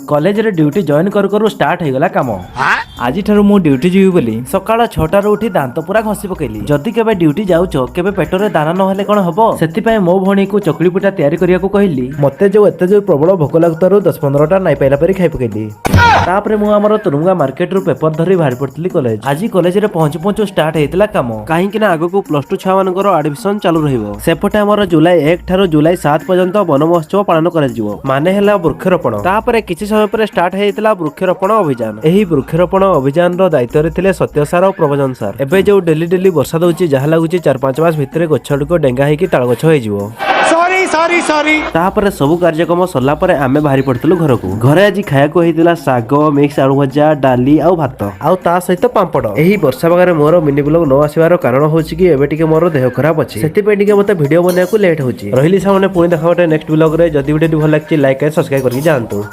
College रे duty join करू करू स्टार्ट हो गला काम। आज ठारू मु ड्यूटी जीवी बोली सकाळ 6 उठी दांत पूरा घसी पकेली। जदि केबे ड्यूटी जाउछ केबे पेटरे दाना न हेले कोन हबो, सेति पय मो भणी को चकली पिठा तयारी करिया को कहली। मते जो एते जो प्रबल भोक लागतारु 10-15 टा नाइ पाइला परी खाइ पकेली। तापरे मु हमर तुरुंगा मार्केट रु पेपर धरी बाहर पड़तली कॉलेज। आज कॉलेज रे पहुंच पहुंच स्टार्ट हेतला काम, काहे कि ना आगो को +2 छुआ मानकर एडमिशन चालू रहिबो। सेपटे हमर जुलाई 1 ठारो जुलाई 7 पर्यंत वन महोत्सव पालन करा जिवो, माने हेला वृक्षरोपण। तापरे किछि समय पर स्टार्ट हेतला वृक्षरोपण अभियान। एही वृक्षरोपण अभियान रो दायित्व रे थिले सत्य सार और प्रभजन सार। एबे जो डेली डेली वर्षा दउची जहा लागुची 4-5 मास भितरे गछडको डेंगा हेकी ताळ गछ होई जिवो। सॉरी तापरे सब कार्यक्रम सरला परे आमे बाहरी पड़तलु घर को। घरे आज खाया को हेतिला साग, मिक्स आलू भजा, डाली आउ भात आउ ता सहित पांपड़। एही वर्षा बागारे मोर मिनी ब्लॉग न आसीबार कारण होची कि एबे टिके मोर देह खराब अछि, सेति पे टिके मते वीडियो बनेया को लेट होची। रहिली सामने पुणी देखा नेक्स्ट ब्लॉग रे। जदि वीडियो भल लागछि लाइक एंड सब्सक्राइब करके जानतु।